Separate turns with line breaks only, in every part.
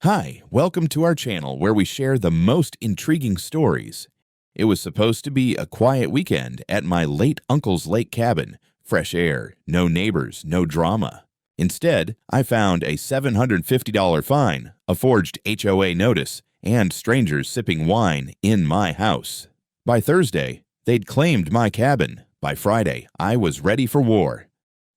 Hi, welcome to our channel where we share the most intriguing stories. It was supposed to be a quiet weekend at my late uncle's lake cabin. Fresh air, no neighbors, no drama. Instead, I found a $750 fine, a forged HOA notice, and strangers sipping wine in my house. By Thursday, they'd claimed my cabin. By Friday, I was ready for war.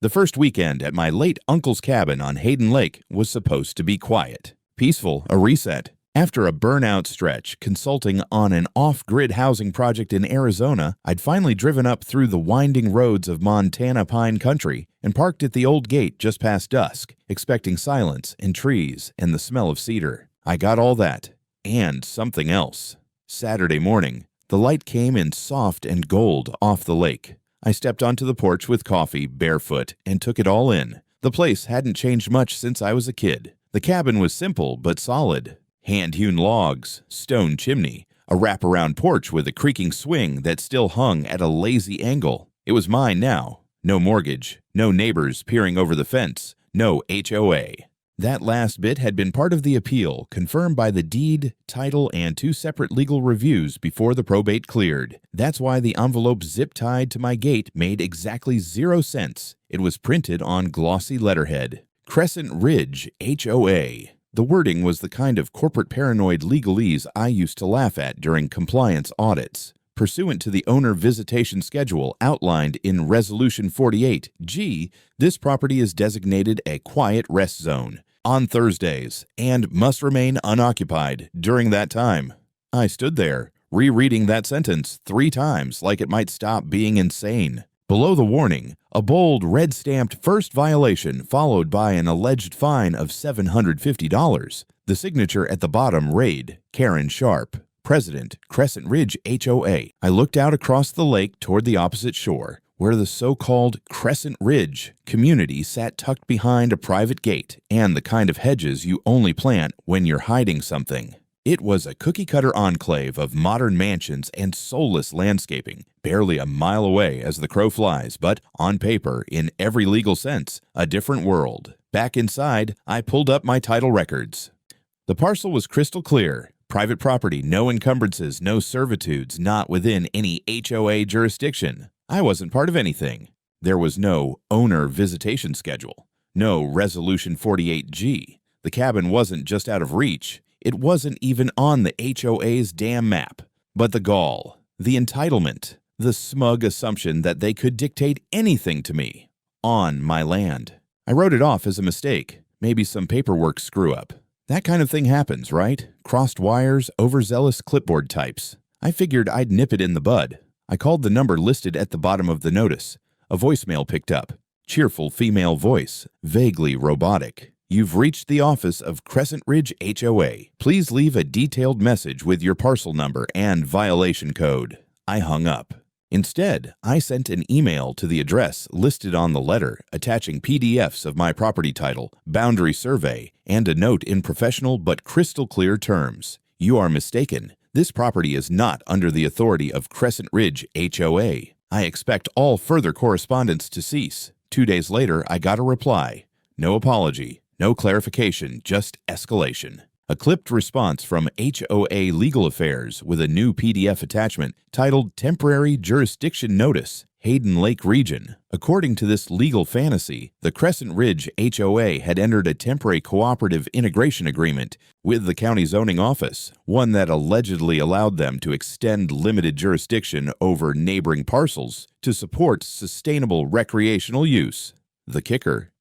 The first weekend at my late uncle's cabin on Hayden Lake was supposed to be quiet. Peaceful, a reset. After a burnout stretch consulting on an off-grid housing project in Arizona, I'd finally driven up through the winding roads of Montana pine country and parked at the old gate just past dusk, expecting silence and trees and the smell of cedar. I got all that, and something else. Saturday morning, the light came in soft and gold off the lake. I stepped onto the porch with coffee, barefoot, and took it all in. The place hadn't changed much since I was a kid. The cabin was simple but solid. Hand-hewn logs, stone chimney, a wraparound porch with a creaking swing that still hung at a lazy angle. It was mine now. No mortgage, no neighbors peering over the fence, no HOA. That last bit had been part of the appeal, confirmed by the deed, title, and 2 separate legal reviews before the probate cleared. That's why the envelope zip-tied to my gate made exactly 0 cents. It was printed on glossy letterhead. Crescent Ridge HOA. The wording was the kind of corporate paranoid legalese I used to laugh at during compliance audits. Pursuant to the owner visitation schedule outlined in Resolution 48G, this property is designated a quiet rest zone on Thursdays and must remain unoccupied during that time. I stood there, rereading that sentence 3 times like it might stop being insane. Below the warning, a bold red-stamped first violation followed by an alleged fine of $750. The signature at the bottom read, Karen Sharp, President, Crescent Ridge HOA. I looked out across the lake toward the opposite shore, where the so-called Crescent Ridge community sat tucked behind a private gate and the kind of hedges you only plant when you're hiding something. It was a cookie-cutter enclave of modern mansions and soulless landscaping, barely a mile away as the crow flies, but on paper, in every legal sense, a different world. Back inside, I pulled up my title records. The parcel was crystal clear. Private property, no encumbrances, no servitudes, not within any HOA jurisdiction. I wasn't part of anything. There was no owner visitation schedule, no Resolution 48G. The cabin wasn't just out of reach. It wasn't even on the HOA's damn map. But the gall, the entitlement, the smug assumption that they could dictate anything to me on my land. I wrote it off as a mistake, maybe some paperwork screw-up. That kind of thing happens, right? Crossed wires, overzealous clipboard types. I figured I'd nip it in the bud. I called the number listed at the bottom of the notice. A voicemail picked up. Cheerful female voice, vaguely robotic. You've reached the office of Crescent Ridge HOA. Please leave a detailed message with your parcel number and violation code. I hung up. Instead, I sent an email to the address listed on the letter, attaching PDFs of my property title, boundary survey, and a note in professional but crystal clear terms. You are mistaken. This property is not under the authority of Crescent Ridge HOA. I expect all further correspondence to cease. 2 days later, I got a reply. No apology. No clarification, just escalation. A clipped response from HOA Legal Affairs with a new PDF attachment titled Temporary Jurisdiction Notice, Hayden Lake Region. According to this legal fantasy, the Crescent Ridge HOA had entered a temporary cooperative integration agreement with the county zoning office, one that allegedly allowed them to extend limited jurisdiction over neighboring parcels to support sustainable recreational use. The kicker: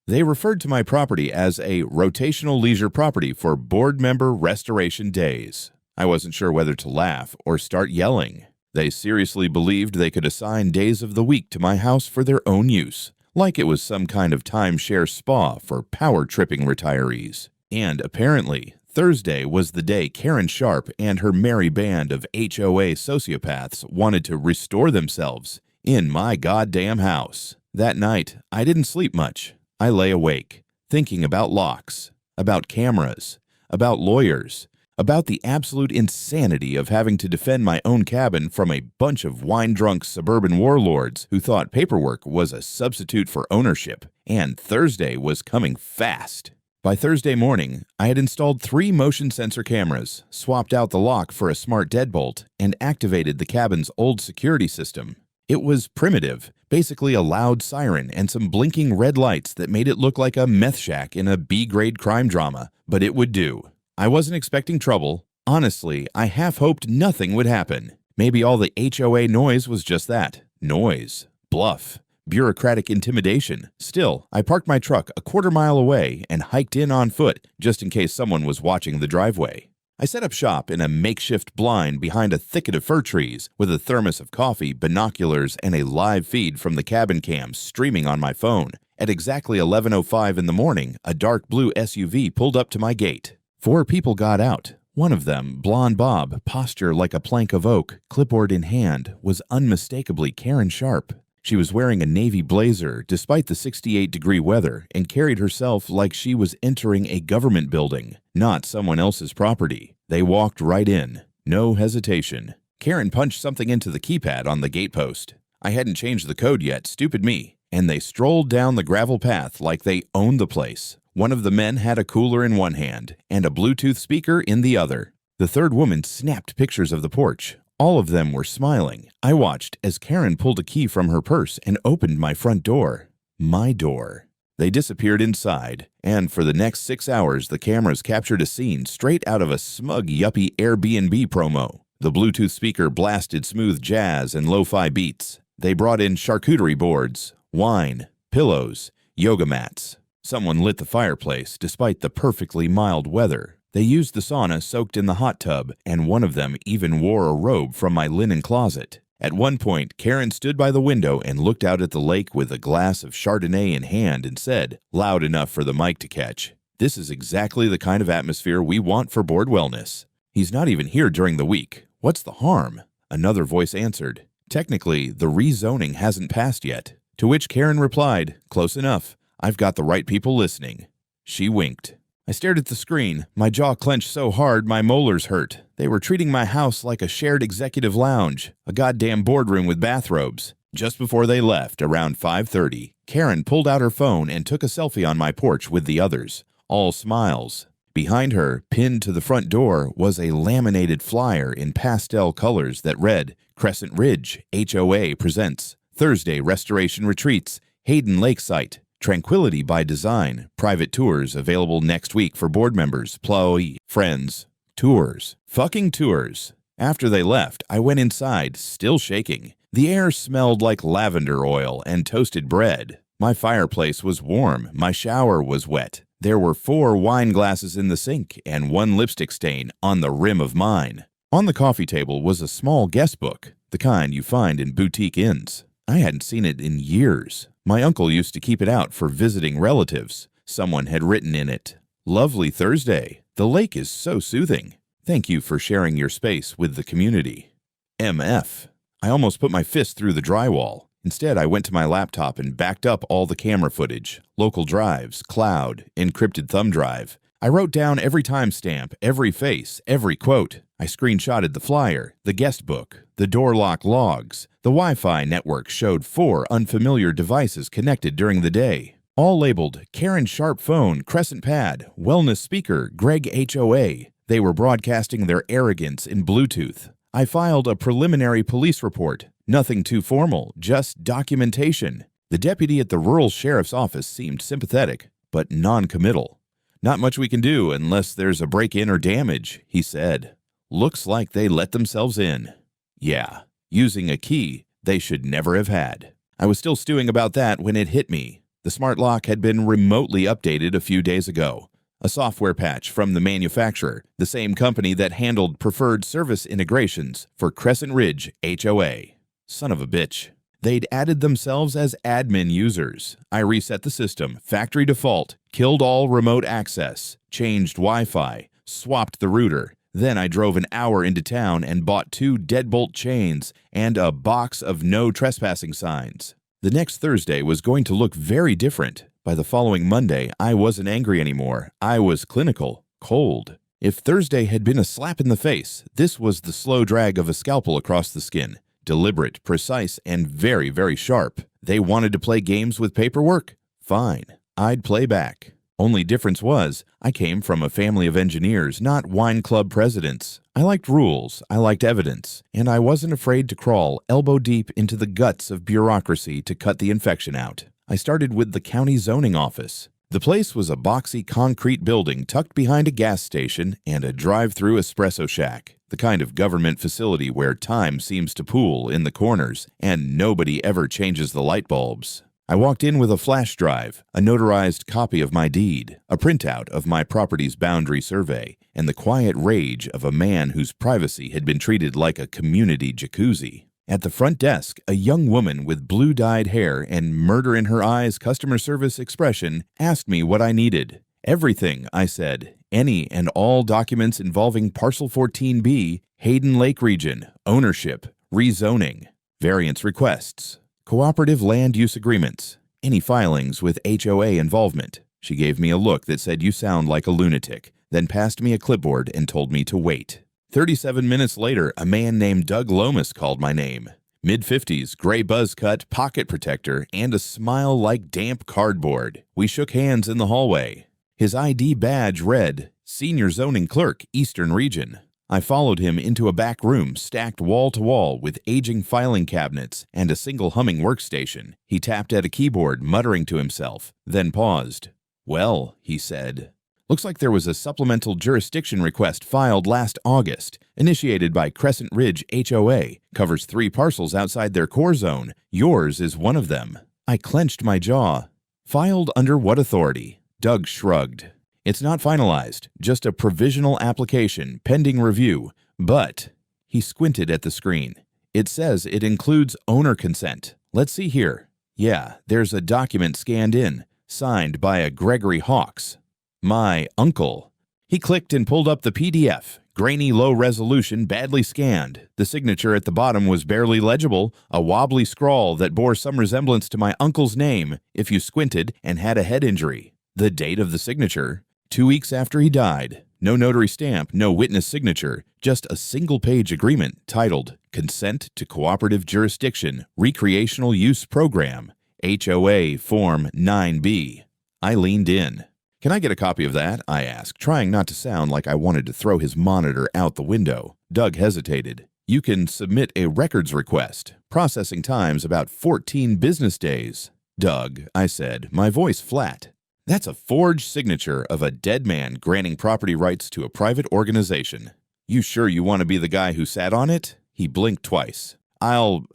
they referred to my property as a rotational leisure property for board member restoration days. I wasn't sure whether to laugh or start yelling. They seriously believed they could assign days of the week to my house for their own use, like it was some kind of timeshare spa for power-tripping retirees. And apparently, Thursday was the day Karen Sharp and her merry band of HOA sociopaths wanted to restore themselves in my goddamn house. That night, I didn't sleep much. I lay awake, thinking about locks, about cameras, about lawyers, about the absolute insanity of having to defend my own cabin from a bunch of wine-drunk suburban warlords who thought paperwork was a substitute for ownership, and Thursday was coming fast. By Thursday morning, I had installed 3 motion sensor cameras, swapped out the lock for a smart deadbolt, and activated the cabin's old security system. It was primitive, basically a loud siren and some blinking red lights that made it look like a meth shack in a B-grade crime drama, but it would do. I wasn't expecting trouble. Honestly, I half hoped nothing would happen. Maybe all the HOA noise was just that. Noise. Bluff. Bureaucratic intimidation. Still, I parked my truck a quarter-mile away and hiked in on foot just in case someone was watching the driveway. I set up shop in a makeshift blind behind a thicket of fir trees with a thermos of coffee, binoculars, and a live feed from the cabin cam streaming on my phone. At exactly 11:05 in the morning, a dark blue SUV pulled up to my gate. 4 people got out. One of them, blonde Bob, posture like a plank of oak, clipboard in hand, was unmistakably Karen Sharp. She was wearing a navy blazer despite the 68-degree weather and carried herself like she was entering a government building, not someone else's property. They walked right in. No hesitation. Karen punched something into the keypad on the gatepost. I hadn't changed the code yet, stupid me, and they strolled down the gravel path like they owned the place. One of the men had a cooler in one hand and a Bluetooth speaker in the other. The third woman snapped pictures of the porch. All of them were smiling. I watched as Karen pulled a key from her purse and opened my front door. My door. They disappeared inside, and for the next 6 hours the cameras captured a scene straight out of a smug yuppie Airbnb promo. The Bluetooth speaker blasted smooth jazz and lo-fi beats. They brought in charcuterie boards, wine, pillows, yoga mats. Someone lit the fireplace despite the perfectly mild weather. They used the sauna soaked in the hot tub, and one of them even wore a robe from my linen closet. At one point, Karen stood by the window and looked out at the lake with a glass of Chardonnay in hand and said, loud enough for the mic to catch, "This is exactly the kind of atmosphere we want for board wellness. He's not even here during the week. What's the harm?" Another voice answered, "Technically, the rezoning hasn't passed yet." To which Karen replied, "Close enough. I've got the right people listening." She winked. I stared at the screen. My jaw clenched so hard my molars hurt. They were treating my house like a shared executive lounge, a goddamn boardroom with bathrobes. Just before they left, around 5:30, Karen pulled out her phone and took a selfie on my porch with the others, all smiles. Behind her, pinned to the front door, was a laminated flyer in pastel colors that read, "Crescent Ridge, HOA presents Thursday Restoration Retreats, Hayden Lake Site. Tranquility by Design. Private tours available next week for board members, employee, friends. Tours. Fucking tours." After they left, I went inside, still shaking. The air smelled like lavender oil and toasted bread. My fireplace was warm. My shower was wet. There were 4 wine glasses in the sink and 1 lipstick stain on the rim of mine. On the coffee table was a small guest book, the kind you find in boutique inns. I hadn't seen it in years. My uncle used to keep it out for visiting relatives. Someone had written in it, "Lovely Thursday. The lake is so soothing. Thank you for sharing your space with the community." MF. I almost put my fist through the drywall. Instead, I went to my laptop and backed up all the camera footage, local drives, cloud, encrypted thumb drive. I wrote down every timestamp, every face, every quote. I screenshotted the flyer, the guest book, the door lock logs. The Wi-Fi network showed 4 unfamiliar devices connected during the day, all labeled Karen Sharp Phone, Crescent Pad, Wellness Speaker, Greg HOA. They were broadcasting their arrogance in Bluetooth. I filed a preliminary police report. Nothing too formal, just documentation. The deputy at the rural sheriff's office seemed sympathetic, but non-committal. "Not much we can do unless there's a break-in or damage," he said. Looks like they let themselves in. Yeah, using a key they should never have had. I was still stewing about that when it hit me. The smart lock had been remotely updated a few days ago. A software patch from the manufacturer, the same company that handled preferred service integrations for Crescent Ridge HOA. Son of a bitch. They'd added themselves as admin users. I reset the system, factory default, killed all remote access, changed Wi-Fi, swapped the router. Then I drove an hour into town and bought 2 deadbolt chains and a box of no trespassing signs. The next Thursday was going to look very different. By the following Monday, I wasn't angry anymore. I was clinical, cold. If Thursday had been a slap in the face, this was the slow drag of a scalpel across the skin. Deliberate, precise, and very, very sharp. They wanted to play games with paperwork? Fine. I'd play back. Only difference was, I came from a family of engineers, not wine club presidents. I liked rules, I liked evidence, and I wasn't afraid to crawl elbow deep into the guts of bureaucracy to cut the infection out. I started with the county zoning office. The place was a boxy concrete building tucked behind a gas station and a drive-through espresso shack, the kind of government facility where time seems to pool in the corners and nobody ever changes the light bulbs. I walked in with a flash drive, a notarized copy of my deed, a printout of my property's boundary survey, and the quiet rage of a man whose privacy had been treated like a community jacuzzi. At the front desk, a young woman with blue-dyed hair and murder in her eyes customer service expression asked me what I needed. Everything, I said. Any and all documents involving Parcel 14B, Hayden Lake Region, ownership, rezoning, variance requests, cooperative land use agreements, any filings with HOA involvement. She gave me a look that said, "You sound like a lunatic," then passed me a clipboard and told me to wait. 37 minutes later, a man named Doug Lomas called my name. Mid-50s, gray buzz cut, pocket protector, and a smile like damp cardboard. We shook hands in the hallway. His ID badge read, Senior Zoning Clerk, Eastern Region. I followed him into a back room stacked wall to wall with aging filing cabinets and a single humming workstation. He tapped at a keyboard, muttering to himself, then paused. "Well," he said, "looks like there was a supplemental jurisdiction request filed last August, initiated by Crescent Ridge HOA, covers 3 parcels outside their core zone. Yours is one of them." I clenched my jaw. "Filed under what authority?" Doug shrugged. "It's not finalized, just a provisional application, pending review, but..." He squinted at the screen. "It says it includes owner consent. Let's see here. Yeah, there's a document scanned in, signed by a Gregory Hawks. My uncle." He clicked and pulled up the PDF. Grainy, low resolution, badly scanned. The signature at the bottom was barely legible, a wobbly scrawl that bore some resemblance to my uncle's name if you squinted and had a head injury. The date of the signature, 2 weeks after he died. No notary stamp, no witness signature, just a single-page agreement titled Consent to Cooperative Jurisdiction Recreational Use Program, HOA Form 9B. I leaned in. "Can I get a copy of that?" I asked, trying not to sound like I wanted to throw his monitor out the window. Doug hesitated. "You can submit a records request. Processing time's about 14 business days." "Doug," I said, my voice flat. "That's a forged signature of a dead man granting property rights to a private organization. You sure you want to be the guy who sat on it?" He blinked twice. "I'll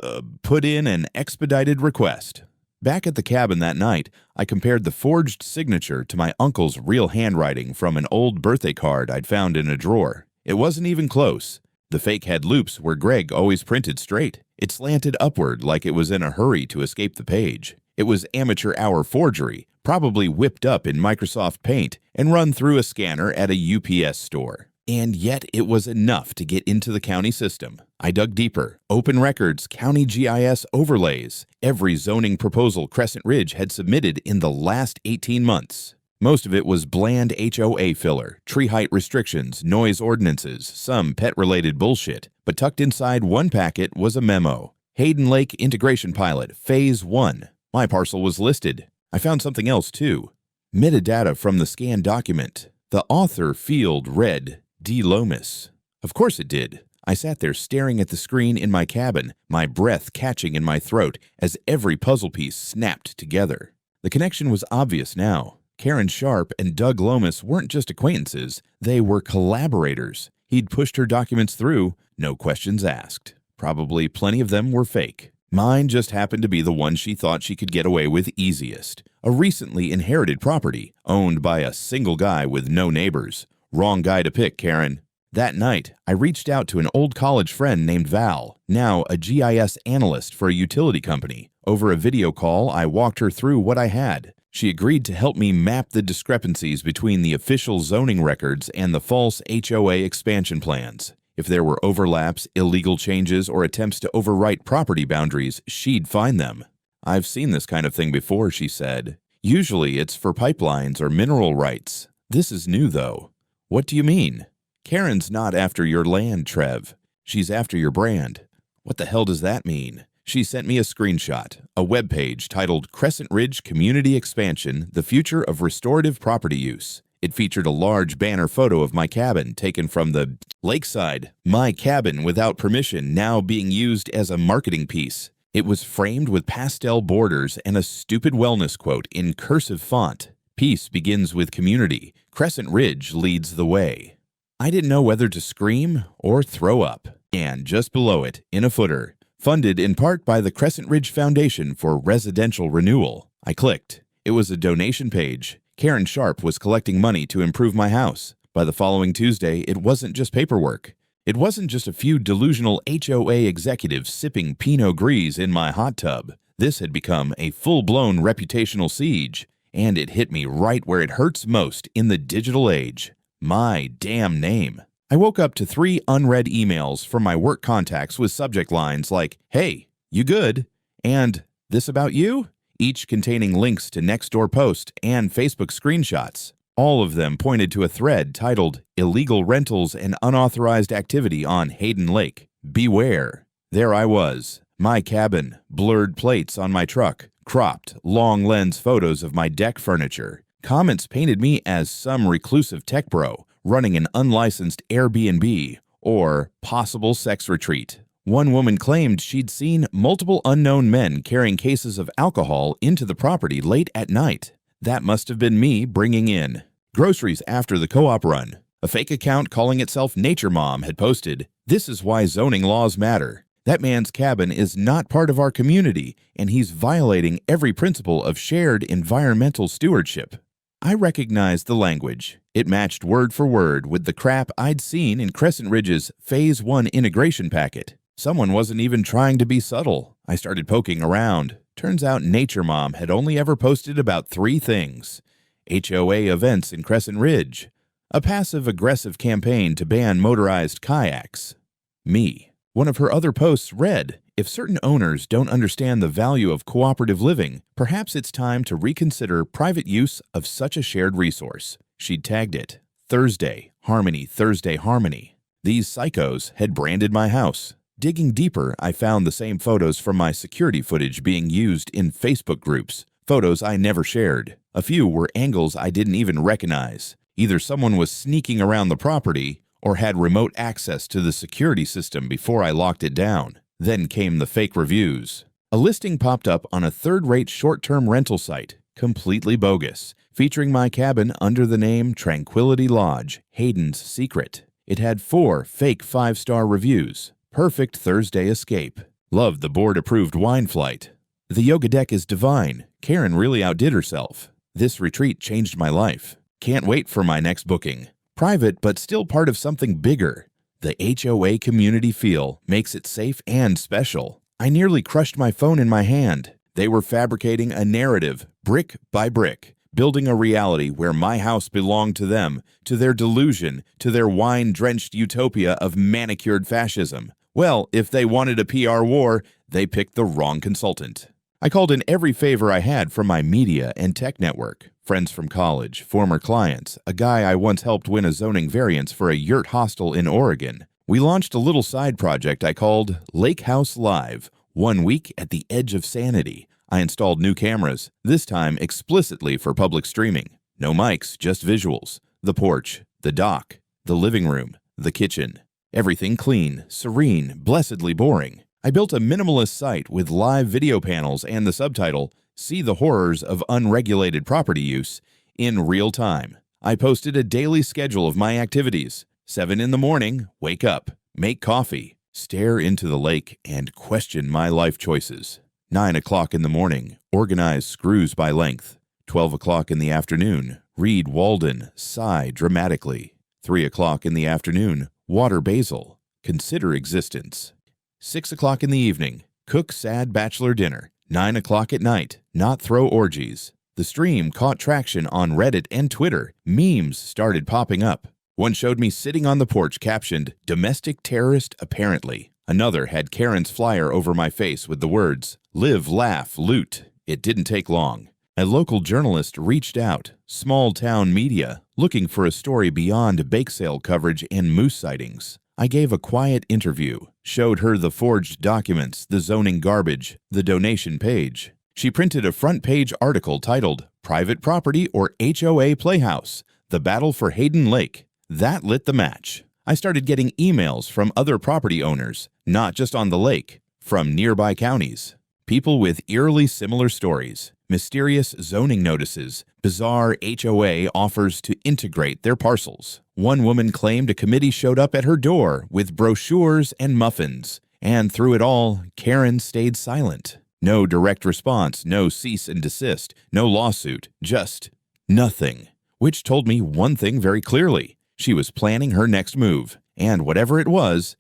put in an expedited request." Back at the cabin that night, I compared the forged signature to my uncle's real handwriting from an old birthday card I'd found in a drawer. It wasn't even close. The fake had loops where Greg always printed straight. It slanted upward like it was in a hurry to escape the page. It was amateur hour forgery, probably whipped up in Microsoft Paint and run through a scanner at a UPS store. And yet it was enough to get into the county system. I dug deeper. Open records, county GIS overlays, every zoning proposal Crescent Ridge had submitted in the last 18 months. Most of it was bland HOA filler, tree height restrictions, noise ordinances, some pet-related bullshit. But tucked inside one packet was a memo. Hayden Lake Integration Pilot, Phase 1. My parcel was listed. I found something else, too. Metadata from the scanned document. The author field read D. Lomas. Of course it did. I sat there staring at the screen in my cabin, my breath catching in my throat as every puzzle piece snapped together. The connection was obvious now. Karen Sharp and Doug Lomas weren't just acquaintances, they were collaborators. He'd pushed her documents through, no questions asked. Probably plenty of them were fake. Mine just happened to be the one she thought she could get away with easiest. A recently inherited property, owned by a single guy with no neighbors. Wrong guy to pick, Karen. That night, I reached out to an old college friend named Val, now a GIS analyst for a utility company. Over a video call, I walked her through what I had. She agreed to help me map the discrepancies between the official zoning records and the false HOA expansion plans. If there were overlaps, illegal changes, or attempts to overwrite property boundaries, she'd find them. "I've seen this kind of thing before," she said. "Usually it's for pipelines or mineral rights. This is new, though." "What do you mean?" "Karen's not after your land, Trev. She's after your brand." "What the hell does that mean?" She sent me a screenshot, a webpage titled Crescent Ridge Community Expansion, The Future of Restorative Property Use. It featured a large banner photo of my cabin taken from the lakeside, my cabin without permission now being used as a marketing piece. It was framed with pastel borders and a stupid wellness quote in cursive font. Peace begins with community. Crescent Ridge leads the way. I didn't know whether to scream or throw up. And just below it, in a footer, funded in part by the Crescent Ridge Foundation for Residential Renewal. I clicked. It was a donation page. Karen Sharp was collecting money to improve my house. By the following Tuesday, it wasn't just paperwork. It wasn't just a few delusional HOA executives sipping Pinot Gris in my hot tub. This had become a full-blown reputational siege, and it hit me right where it hurts most in the digital age. My damn name. I woke up to 3 unread emails from my work contacts with subject lines like, "Hey, you good?" and "This about you?" each containing links to Nextdoor posts and Facebook screenshots. All of them pointed to a thread titled Illegal Rentals and Unauthorized Activity on Hayden Lake. Beware. There I was, my cabin, blurred plates on my truck, cropped, long lens photos of my deck furniture. Comments painted me as some reclusive tech bro running an unlicensed Airbnb or possible sex retreat. One woman claimed she'd seen multiple unknown men carrying cases of alcohol into the property late at night. That must have been me bringing in groceries after the co-op run. A fake account calling itself Nature Mom had posted, "This is why zoning laws matter. That man's cabin is not part of our community, and he's violating every principle of shared environmental stewardship." I recognized the language. It matched word for word with the crap I'd seen in Crescent Ridge's Phase 1 integration packet. Someone wasn't even trying to be subtle. I started poking around. Turns out Nature Mom had only ever posted about 3 things: HOA events in Crescent Ridge, a passive-aggressive campaign to ban motorized kayaks, me. One of her other posts read, "If certain owners don't understand the value of cooperative living, perhaps it's time to reconsider private use of such a shared resource." She'd tagged it, Thursday, Harmony, Thursday, Harmony. These psychos had branded my house. Digging deeper, I found the same photos from my security footage being used in Facebook groups, photos I never shared. A few were angles I didn't even recognize. Either someone was sneaking around the property or had remote access to the security system before I locked it down. Then came the fake reviews. A listing popped up on a third-rate short-term rental site, completely bogus, featuring my cabin under the name Tranquility Lodge, Hayden's Secret. It had 4 fake 5-star reviews. Perfect Thursday escape. Loved the board-approved wine flight. The yoga deck is divine. Karen really outdid herself. This retreat changed my life. Can't wait for my next booking. Private, but still part of something bigger. The HOA community feel makes it safe and special. I nearly crushed my phone in my hand. They were fabricating a narrative, brick by brick, building a reality where my house belonged to them, to their delusion, to their wine-drenched utopia of manicured fascism. Well, if they wanted a PR war, they picked the wrong consultant. I called in every favor I had from my media and tech network, friends from college, former clients, a guy I once helped win a zoning variance for a yurt hostel in Oregon. We launched a little side project I called Lake House Live, 1 week at the edge of sanity. I installed new cameras, this time explicitly for public streaming. No mics, just visuals. The porch, the dock, the living room, the kitchen. Everything clean, serene, blessedly boring. I built a minimalist site with live video panels and the subtitle, "See the Horrors of Unregulated Property Use," in real time. I posted a daily schedule of my activities. 7 in the morning, wake up, make coffee, stare into the lake, and question my life choices. 9 o'clock in the morning, organize screws by length. 12 o'clock in the afternoon, read Walden, sigh dramatically. 3 o'clock in the afternoon, water basil, consider existence. 6 o'clock in the evening, cook sad bachelor dinner. 9 o'clock at night, not throw orgies. The stream caught traction on Reddit and Twitter. Memes started popping up. One showed me sitting on the porch captioned, "Domestic terrorist apparently." Another had Karen's flyer over my face with the words, "Live, laugh, loot." It didn't take long. A local journalist reached out, small town media, looking for a story beyond bake sale coverage and moose sightings. I gave a quiet interview, showed her the forged documents, the zoning garbage, the donation page. She printed a front-page article titled, "Private Property or HOA Playhouse? The Battle for Hayden Lake." That lit the match. I started getting emails from other property owners, not just on the lake, from nearby counties. People with eerily similar stories, mysterious zoning notices, bizarre HOA offers to integrate their parcels. One woman claimed a committee showed up at her door with brochures and muffins, and through it all, Karen stayed silent. No direct response, no cease and desist, no lawsuit, just nothing. Which told me one thing very clearly. She was planning her next move, and whatever it was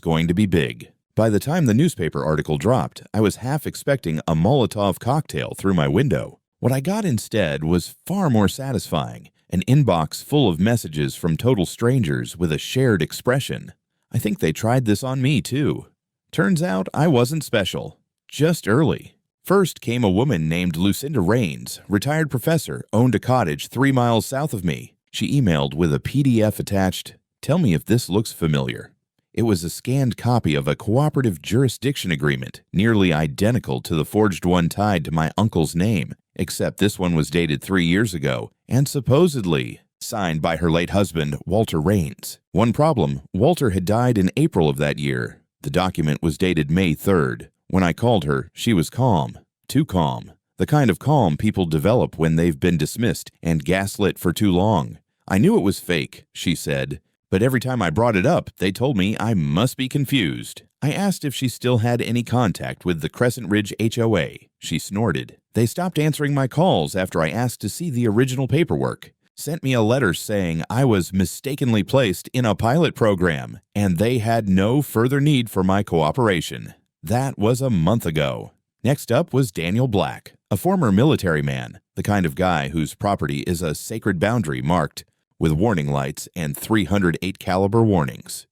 going to be big. By the time the newspaper article dropped, I was half expecting a Molotov cocktail through my window. What I got instead was far more satisfying, an inbox full of messages from total strangers with a shared expression. I think they tried this on me too. Turns out I wasn't special, just early. First came a woman named Lucinda Raines, retired professor, owned a cottage 3 miles south of me. She emailed with a PDF attached. Tell me if this looks familiar. It was a scanned copy of a cooperative jurisdiction agreement, nearly identical to the forged one tied to my uncle's name, except this one was dated 3 years ago and supposedly signed by her late husband, Walter Raines. One problem, Walter had died in April of that year. The document was dated May 3rd. When I called her, she was calm, too calm, the kind of calm people develop when they've been dismissed and gaslit for too long. I knew it was fake, she said, but every time I brought it up, they told me I must be confused. I asked if she still had any contact with the Crescent Ridge HOA. She snorted. They stopped answering my calls after I asked to see the original paperwork. Sent me a letter saying I was mistakenly placed in a pilot program, and they had no further need for my cooperation. That was a month ago. Next up was Daniel Black, a former military man, the kind of guy whose property is a sacred boundary marked with warning lights and 308 caliber warnings.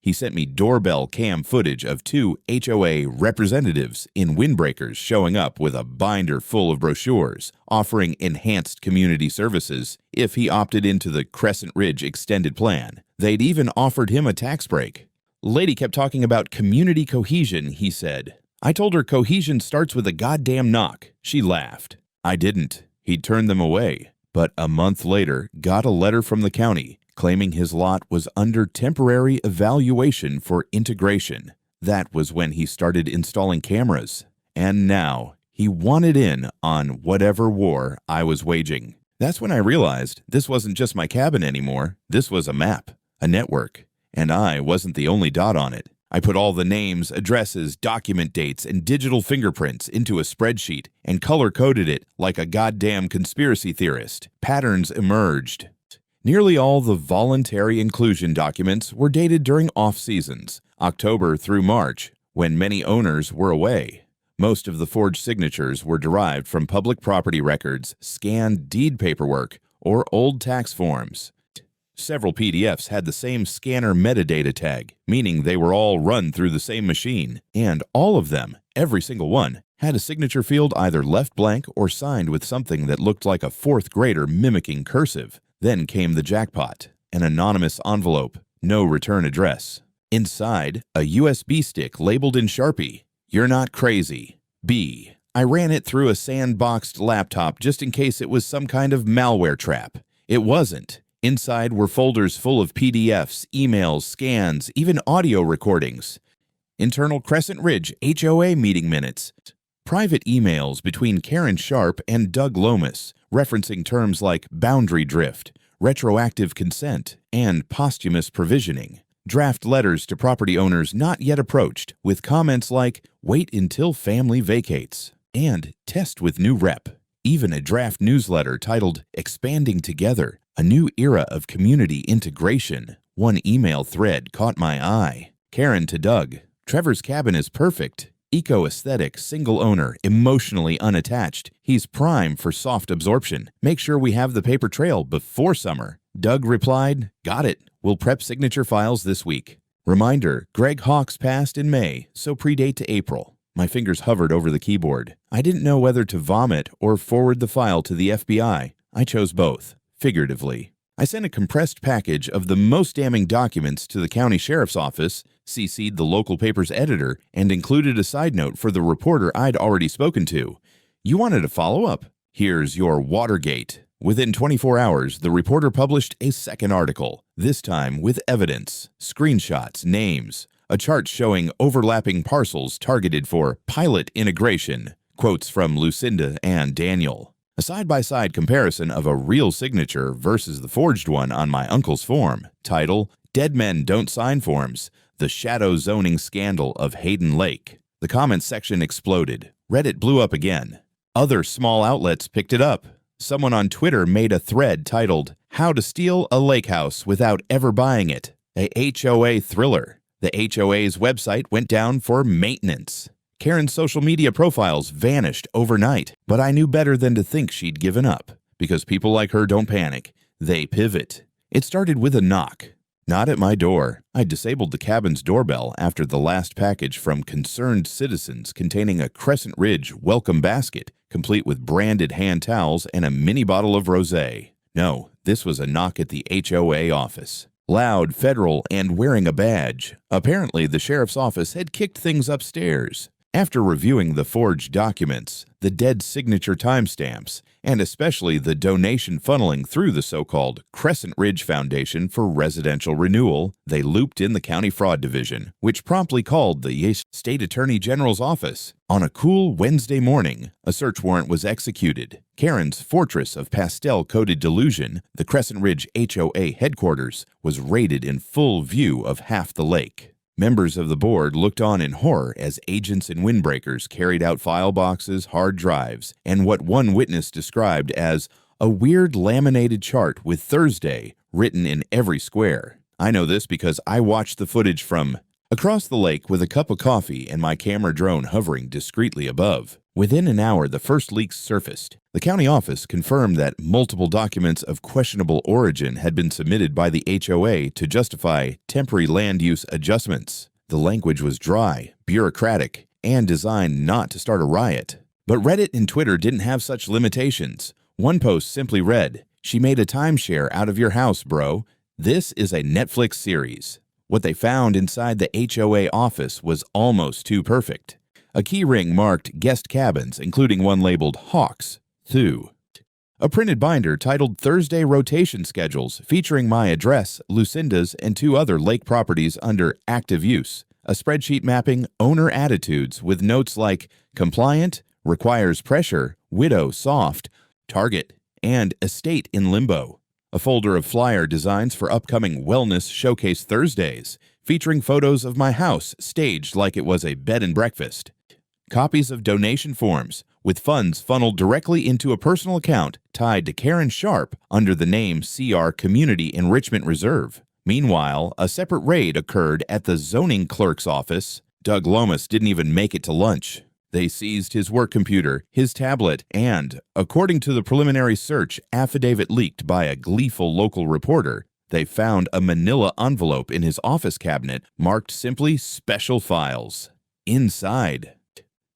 He sent me doorbell cam footage of 2 HOA representatives in windbreakers showing up with a binder full of brochures offering enhanced community services if he opted into the Crescent Ridge extended plan. They'd even offered him a tax break. Lady kept talking about community cohesion, he said. I told her cohesion starts with a goddamn knock. She laughed. I didn't. He'd turned them away. But a month later, got a letter from the county claiming his lot was under temporary evaluation for integration. That was when he started installing cameras. And now, he wanted in on whatever war I was waging. That's when I realized this wasn't just my cabin anymore. This was a map, a network, and I wasn't the only dot on it. I put all the names, addresses, document dates, and digital fingerprints into a spreadsheet and color-coded it like a goddamn conspiracy theorist. Patterns emerged. Nearly all the voluntary inclusion documents were dated during off-seasons, October through March, when many owners were away. Most of the forged signatures were derived from public property records, scanned deed paperwork, or old tax forms. Several PDFs had the same scanner metadata tag, meaning they were all run through the same machine, and all of them, every single one, had a signature field either left blank or signed with something that looked like a fourth grader mimicking cursive. Then came the jackpot, an anonymous envelope, no return address. Inside, a USB stick labeled in Sharpie, "You're not crazy. B." I ran it through a sandboxed laptop just in case it was some kind of malware trap. It wasn't. Inside were folders full of PDFs, emails, scans, even audio recordings. Internal Crescent Ridge HOA meeting minutes. Private emails between Karen Sharp and Doug Lomas, referencing terms like boundary drift, retroactive consent, and posthumous provisioning. Draft letters to property owners not yet approached, with comments like, "Wait until family vacates," and "Test with new rep." Even a draft newsletter titled "Expanding Together, a New Era of Community Integration." One email thread caught my eye. Karen to Doug, "Trevor's cabin is perfect. Eco-aesthetic, single owner, emotionally unattached. He's prime for soft absorption. Make sure we have the paper trail before summer." Doug replied, "Got it. We'll prep signature files this week." Reminder, Greg Hawkes passed in May, so predate to April. My fingers hovered over the keyboard. I didn't know whether to vomit or forward the file to the FBI. I chose both, figuratively. I sent a compressed package of the most damning documents to the county sheriff's office, CC'd the local paper's editor, and included a side note for the reporter I'd already spoken to. You wanted a follow-up? Here's your Watergate. Within 24 hours, the reporter published a second article, this time with evidence, screenshots, names, a chart showing overlapping parcels targeted for pilot integration, quotes from Lucinda and Daniel. A side-by-side comparison of a real signature versus the forged one on my uncle's form. Title, Dead Men Don't Sign Forms, The Shadow Zoning Scandal of Hayden Lake. The comments section exploded. Reddit blew up again. Other small outlets picked it up. Someone on Twitter made a thread titled, How to Steal a Lake House Without Ever Buying It, a HOA thriller. The HOA's website went down for maintenance. Karen's social media profiles vanished overnight, but I knew better than to think she'd given up, because people like her don't panic. They pivot. It started with a knock. Not at my door. I disabled the cabin's doorbell after the last package from Concerned Citizens containing a Crescent Ridge welcome basket, complete with branded hand towels and a mini bottle of rosé. No, this was a knock at the HOA office. Loud, federal, and wearing a badge. Apparently, the sheriff's office had kicked things upstairs. After reviewing the forged documents, the dead signature timestamps, and especially the donation funneling through the so-called Crescent Ridge Foundation for residential renewal, they looped in the County Fraud Division, which promptly called the State Attorney General's office. On a cool Wednesday morning, a search warrant was executed. Karen's fortress of pastel-coated delusion, the Crescent Ridge HOA headquarters, was raided in full view of half the lake. Members of the board looked on in horror as agents and windbreakers carried out file boxes, hard drives, and what one witness described as a weird laminated chart with Thursday written in every square. I know this because I watched the footage from across the lake with a cup of coffee and my camera drone hovering discreetly above. Within an hour, the first leaks surfaced. The county office confirmed that multiple documents of questionable origin had been submitted by the HOA to justify temporary land use adjustments. The language was dry, bureaucratic, and designed not to start a riot. But Reddit and Twitter didn't have such limitations. One post simply read, "She made a timeshare out of your house, bro. This is a Netflix series." What they found inside the HOA office was almost too perfect. A key ring marked guest cabins, including one labeled Hawks, 2. A printed binder titled Thursday Rotation Schedules featuring my address, Lucinda's, and 2 other lake properties under active use. A spreadsheet mapping owner attitudes with notes like compliant, requires pressure, widow soft, target, and estate in limbo. A folder of flyer designs for upcoming Wellness Showcase Thursdays, featuring photos of my house staged like it was a bed and breakfast. Copies of donation forms, with funds funneled directly into a personal account tied to Karen Sharp under the name CR Community Enrichment Reserve. Meanwhile, a separate raid occurred at the zoning clerk's office. Doug Lomas didn't even make it to lunch. They seized his work computer, his tablet, and, according to the preliminary search affidavit leaked by a gleeful local reporter, they found a manila envelope in his office cabinet marked simply Special Files. Inside,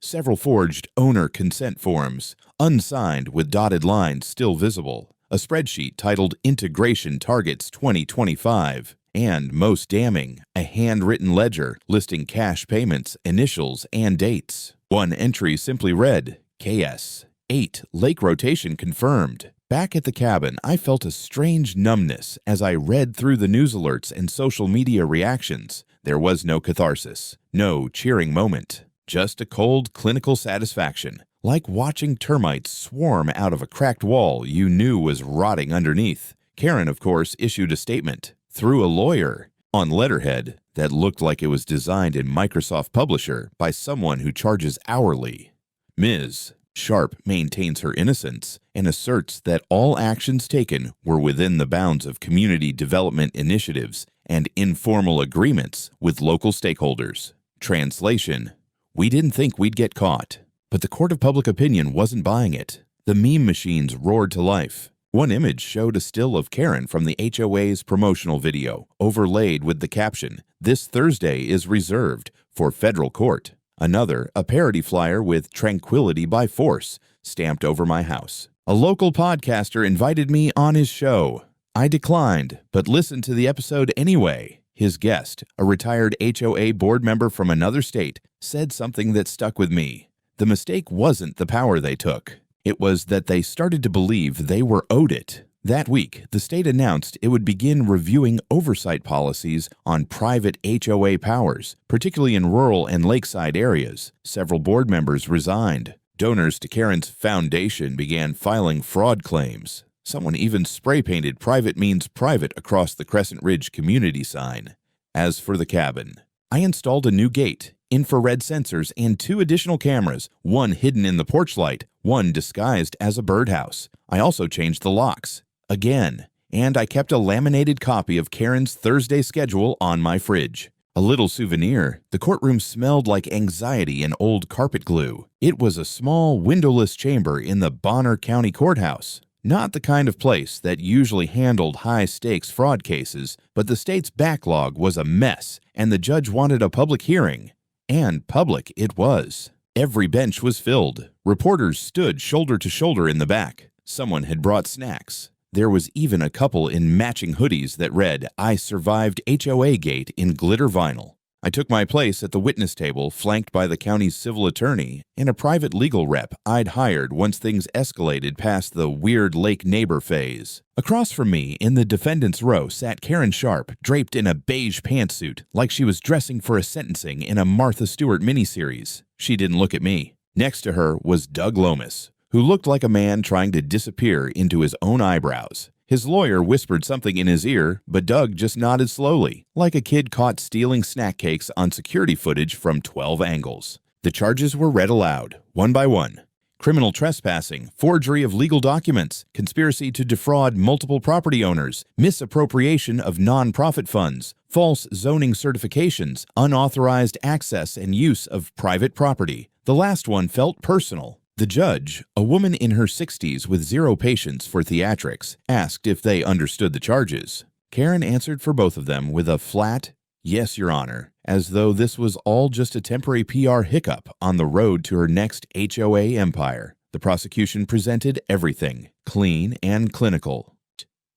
several forged owner consent forms, unsigned with dotted lines still visible, a spreadsheet titled Integration Targets 2025, and, most damning, a handwritten ledger listing cash payments, initials, and dates. One entry simply read, KS, 8, lake rotation confirmed. Back at the cabin, I felt a strange numbness as I read through the news alerts and social media reactions. There was no catharsis, no cheering moment, just a cold clinical satisfaction, like watching termites swarm out of a cracked wall you knew was rotting underneath. Karen, of course, issued a statement, through a lawyer, on letterhead that looked like it was designed in Microsoft Publisher by someone who charges hourly. Ms. Sharp maintains her innocence and asserts that all actions taken were within the bounds of community development initiatives and informal agreements with local stakeholders. Translation: we didn't think we'd get caught, but the court of public opinion wasn't buying it. The meme machines roared to life. One image showed a still of Karen from the HOA's promotional video, overlaid with the caption, "This Thursday is reserved for federal court." Another, a parody flyer with "Tranquility by Force," stamped over my house. A local podcaster invited me on his show. I declined, but listened to the episode anyway. His guest, a retired HOA board member from another state, said something that stuck with me. The mistake wasn't the power they took. It was that they started to believe they were owed it. That week, the state announced it would begin reviewing oversight policies on private HOA powers, particularly in rural and lakeside areas. Several board members resigned. Donors to Karen's foundation began filing fraud claims. Someone even spray-painted "private means private" across the Crescent Ridge community sign. As for the cabin, I installed a new gate, infrared sensors, and 2 additional cameras, one hidden in the porch light, one disguised as a birdhouse. I also changed the locks. Again, and I kept a laminated copy of Karen's Thursday schedule on my fridge. A little souvenir, the courtroom smelled like anxiety and old carpet glue. It was a small, windowless chamber in the Bonner County Courthouse. Not the kind of place that usually handled high-stakes fraud cases, but the state's backlog was a mess, and the judge wanted a public hearing. And public it was. Every bench was filled. Reporters stood shoulder to shoulder in the back. Someone had brought snacks. There was even a couple in matching hoodies that read, "I survived HOA gate" in glitter vinyl. I took my place at the witness table, flanked by the county's civil attorney and a private legal rep I'd hired once things escalated past the weird lake neighbor phase. Across from me, in the defendant's row, sat Karen Sharp, draped in a beige pantsuit, like she was dressing for a sentencing in a Martha Stewart miniseries. She didn't look at me. Next to her was Doug Lomas, who looked like a man trying to disappear into his own eyebrows. His lawyer whispered something in his ear, but Doug just nodded slowly, like a kid caught stealing snack cakes on security footage from 12 angles. The charges were read aloud, one by one. Criminal trespassing, forgery of legal documents, conspiracy to defraud multiple property owners, misappropriation of non-profit funds, false zoning certifications, unauthorized access and use of private property. The last one felt personal. The judge, a woman in her 60s with zero patience for theatrics, asked if they understood the charges. Karen answered for both of them with a flat, "Yes, Your Honor," as though this was all just a temporary PR hiccup on the road to her next HOA empire. The prosecution presented everything, clean and clinical.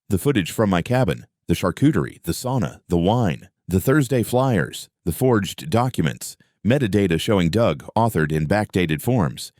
The footage from my cabin, the charcuterie, the sauna, the wine, the Thursday flyers, the forged documents, metadata showing Doug authored in backdated forms,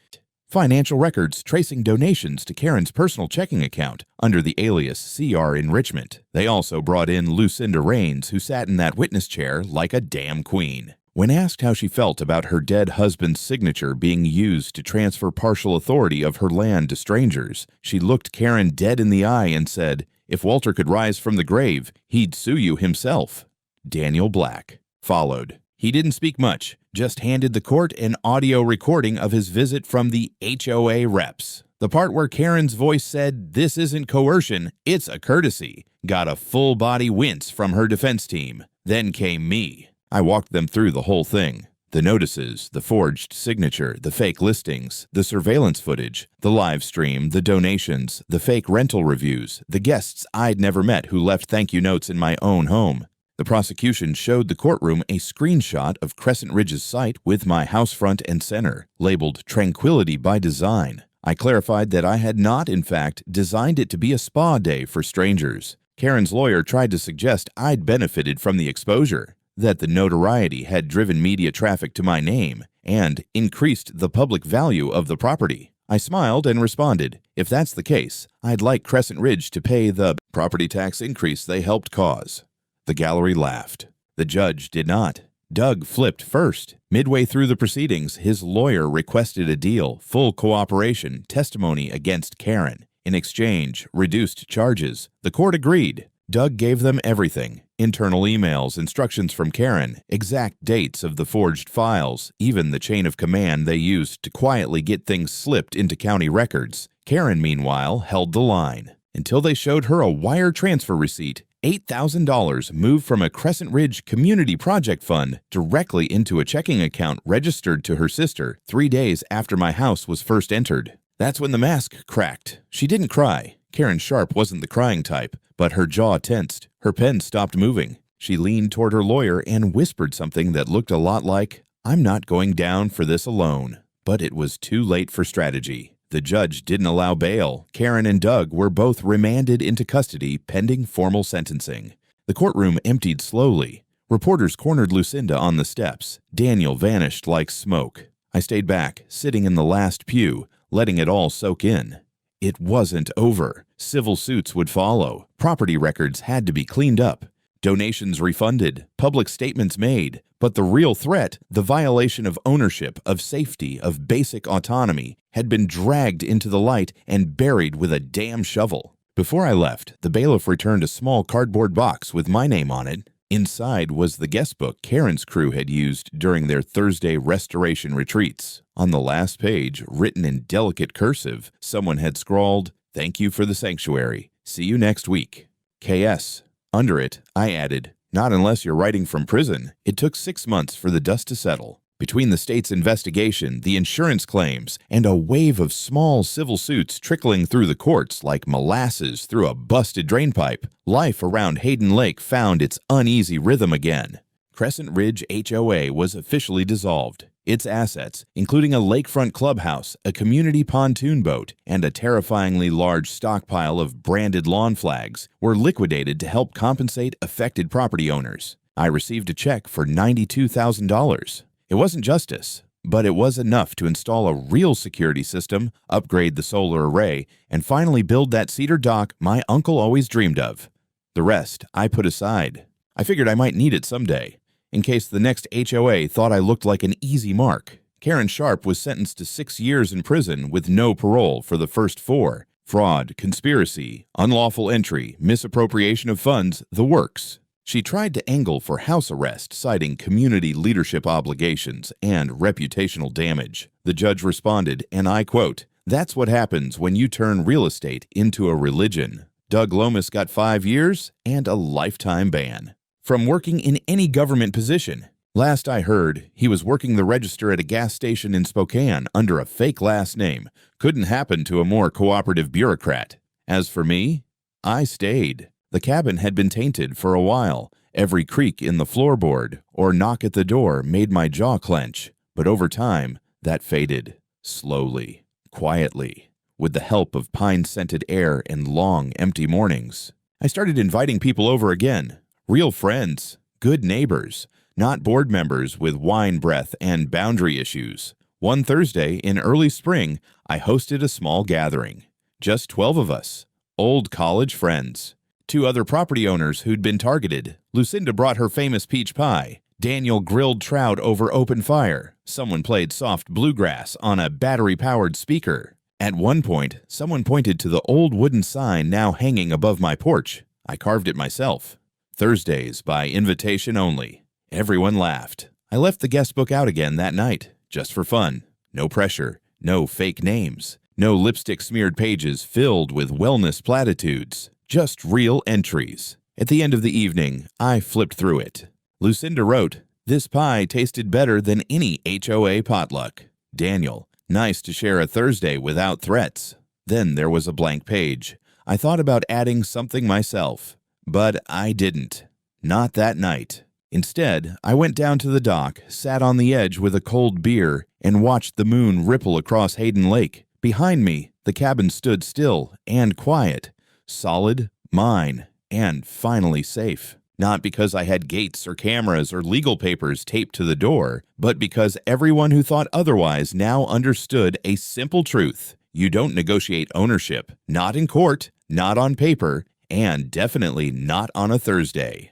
financial records tracing donations to Karen's personal checking account under the alias CR Enrichment. They also brought in Lucinda Raines, who sat in that witness chair like a damn queen. When asked how she felt about her dead husband's signature being used to transfer partial authority of her land to strangers, she looked Karen dead in the eye and said, "If Walter could rise from the grave, he'd sue you himself." Daniel Black followed. He didn't speak much, just handed the court an audio recording of his visit from the HOA reps. The part where Karen's voice said, "This isn't coercion, it's a courtesy," got a full-body wince from her defense team. Then came me. I walked them through the whole thing. The notices, the forged signature, the fake listings, the surveillance footage, the live stream, the donations, the fake rental reviews, the guests I'd never met who left thank you notes in my own home. The prosecution showed the courtroom a screenshot of Crescent Ridge's site with my house front and center, labeled "Tranquility by Design." I clarified that I had not, in fact, designed it to be a spa day for strangers. Karen's lawyer tried to suggest I'd benefited from the exposure, that the notoriety had driven media traffic to my name and increased the public value of the property. I smiled and responded, "If that's the case, I'd like Crescent Ridge to pay the property tax increase they helped cause." The gallery laughed. The judge did not. Doug flipped first. Midway through the proceedings, his lawyer requested a deal, full cooperation, testimony against Karen. In exchange, reduced charges. The court agreed. Doug gave them everything: internal emails, instructions from Karen, exact dates of the forged files, even the chain of command they used to quietly get things slipped into county records. Karen, meanwhile, held the line until they showed her a wire transfer receipt. $8,000 moved from a Crescent Ridge Community Project Fund directly into a checking account registered to her sister 3 days after my house was first entered. That's when the mask cracked. She didn't cry. Karen Sharp wasn't the crying type, but her jaw tensed. Her pen stopped moving. She leaned toward her lawyer and whispered something that looked a lot like, "I'm not going down for this alone." But it was too late for strategy. The judge didn't allow bail. Karen and Doug were both remanded into custody pending formal sentencing. The courtroom emptied slowly. Reporters cornered Lucinda on the steps. Daniel vanished like smoke. I stayed back, sitting in the last pew, letting it all soak in. It wasn't over. Civil suits would follow. Property records had to be cleaned up. Donations refunded. Public statements made. But the real threat, the violation of ownership, of safety, of basic autonomy, had been dragged into the light and buried with a damn shovel. Before I left, the bailiff returned a small cardboard box with my name on it. Inside was the guest book Karen's crew had used during their Thursday restoration retreats. On the last page, written in delicate cursive, someone had scrawled, "Thank you for the sanctuary. See you next week. K.S." Under it, I added, "Not unless you're writing from prison." It took 6 months for the dust to settle. Between the state's investigation, the insurance claims, and a wave of small civil suits trickling through the courts like molasses through a busted drainpipe, life around Hayden Lake found its uneasy rhythm again. Crescent Ridge HOA was officially dissolved. Its assets, including a lakefront clubhouse, a community pontoon boat, and a terrifyingly large stockpile of branded lawn flags, were liquidated to help compensate affected property owners. I received a check for $92,000. It wasn't justice, but it was enough to install a real security system, upgrade the solar array, and finally build that cedar dock my uncle always dreamed of. The rest I put aside. I figured I might need it someday, in case the next HOA thought I looked like an easy mark. Karen Sharp was sentenced to 6 years in prison with no parole for the first 4. Fraud, conspiracy, unlawful entry, misappropriation of funds, the works. She tried to angle for house arrest, citing community leadership obligations and reputational damage. The judge responded, and I quote, "That's what happens when you turn real estate into a religion." Doug Lomas got 5 years and a lifetime ban from working in any government position. Last I heard, he was working the register at a gas station in Spokane under a fake last name. Couldn't happen to a more cooperative bureaucrat. As for me, I stayed. The cabin had been tainted for a while. Every creak in the floorboard or knock at the door made my jaw clench. But over time, that faded. Slowly, quietly, with the help of pine-scented air and long, empty mornings. I started inviting people over again. Real friends, good neighbors, not board members with wine breath and boundary issues. One Thursday in early spring, I hosted a small gathering. Just 12 of us, old college friends. 2 other property owners who'd been targeted. Lucinda brought her famous peach pie. Daniel grilled trout over open fire. Someone played soft bluegrass on a battery-powered speaker. At one point, someone pointed to the old wooden sign now hanging above my porch. I carved it myself. Thursdays by invitation only. Everyone laughed. I left the guest book out again that night, just for fun. No pressure, no fake names, no lipstick-smeared pages filled with wellness platitudes. Just real entries. At the end of the evening, I flipped through it. Lucinda wrote, "This pie tasted better than any HOA potluck." Daniel, "Nice to share a Thursday without threats." Then there was a blank page. I thought about adding something myself, but I didn't. Not that night. Instead, I went down to the dock, sat on the edge with a cold beer, and watched the moon ripple across Hayden Lake. Behind me, the cabin stood still and quiet. Solid, mine, and finally safe. Not because I had gates or cameras or legal papers taped to the door, but because everyone who thought otherwise now understood a simple truth. You don't negotiate ownership, not in court, not on paper, and definitely not on a Thursday.